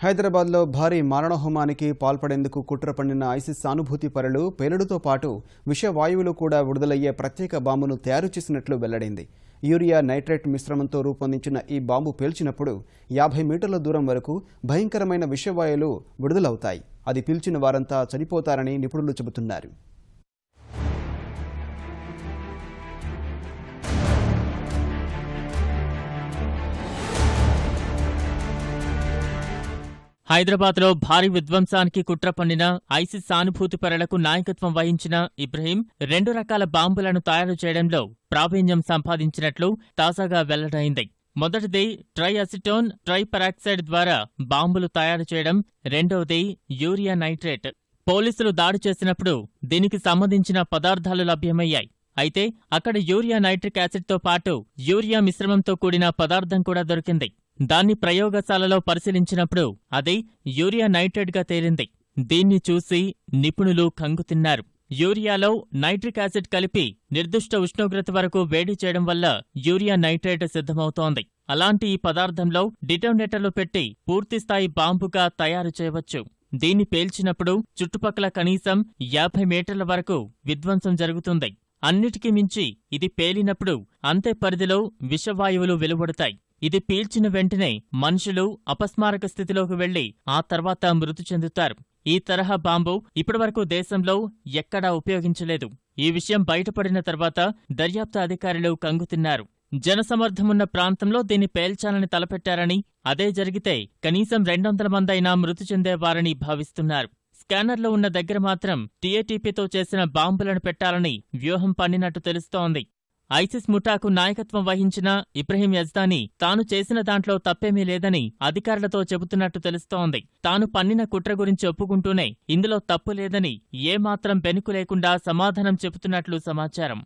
హైదరాబాద్లో భారీ మారణహోమానికి పాల్పడేందుకు కుట్ర పన్నిన ఐసిస్ సానుభూతి పరులు పేలుడుతో పాటు విషవాయువులు కూడా విడుదలయ్యే ప్రత్యేక బాంబును తయారు చేసినట్లు వెల్లడైంది. యూరియా నైట్రేట్ మిశ్రమంతో రూపొందించిన ఈ బాంబు పేల్చినప్పుడు 50 మీటర్ల దూరం వరకు భయంకరమైన విషవాయువులు విడుదలవుతాయి. అది పీల్చిన వారంతా చనిపోతారని నిపుణులు చెబుతున్నారు. హైదరాబాద్లో భారీ విధ్వంసానికి కుట్ర పన్నిన ఐసిస్ సానుభూతిపరులకు నాయకత్వం వహించిన ఇబ్రహీం 2 రకాల బాంబులను తయారు చేయడంలో ప్రావీణ్యం సంపాదించినట్లు తాజాగా వెల్లడైంది. మొదటిది ట్రైఅసిటోన్ ట్రైపెరాక్సైడ్ ద్వారా బాంబులు తయారు చేయడం, రెండవది యూరియా నైట్రేట్. పోలీసులు దాడి చేసినప్పుడు దీనికి సంబంధించిన పదార్థాలు లభ్యమయ్యాయి. అయితే అక్కడ యూరియా నైట్రిక్ యాసిడ్తో పాటు యూరియా మిశ్రమంతో కూడిన పదార్థం కూడా దొరికింది. దాన్ని ప్రయోగశాలలో పరిశీలించినప్పుడు అది యూరియా నైట్రేట్గా తేలింది. దీన్ని చూసి నిపుణులు కంగుతిన్నారు. యూరియాలో నైట్రిక్ యాసిడ్ కలిపి నిర్దిష్ట ఉష్ణోగ్రత వరకు వేడి చేయడం వల్ల యూరియా నైట్రేట్ సిద్ధమవుతోంది. అలాంటి ఈ పదార్థంలో డిటోనేటర్లు పెట్టి పూర్తిస్థాయి బాంబుగా తయారు చేయవచ్చు. దీన్ని పేల్చినప్పుడు చుట్టుపక్కల కనీసం 50 మీటర్ల వరకు విధ్వంసం జరుగుతుంది. అన్నిటికీ మించి ఇది పేలినప్పుడు అంతే పరిధిలో విషవాయువులు వెలువడతాయి. ఇది పీల్చిన వెంటనే మనుషులు అపస్మారక స్థితిలోకి వెళ్లి ఆ తర్వాత మృతి చెందుతారు. ఈ తరహా బాంబు ఇప్పటివరకు దేశంలో ఎక్కడా ఉపయోగించలేదు. ఈ విషయం బయటపడిన తర్వాత దర్యాప్తు అధికారులు కంగుతిన్నారు. జనసమర్థమున్న ప్రాంతంలో దీన్ని పేల్చాలని తలపెట్టారని, అదే జరిగితే కనీసం 200 మందైనా మృతి చెందేవారని భావిస్తున్నారు. స్కానర్లో ఉన్న దగ్గర మాత్రం టీఏటీపీతో చేసిన బాంబులను పెట్టాలని వ్యూహం పన్నినట్టు తెలుస్తోంది. ఐసిస్ ముఠాకు నాయకత్వం వహించిన ఇబ్రహీం యజ్దానీ తాను చేసిన దాంట్లో తప్పేమీ లేదని అధికారులతో చెబుతున్నట్టు తెలుస్తోంది. తాను పన్నిన కుట్ర గురించి ఒప్పుకుంటూనే ఇందులో తప్పు లేదని ఏమాత్రం బెనుకు లేకుండా సమాధానం చెబుతున్నట్లు సమాచారం.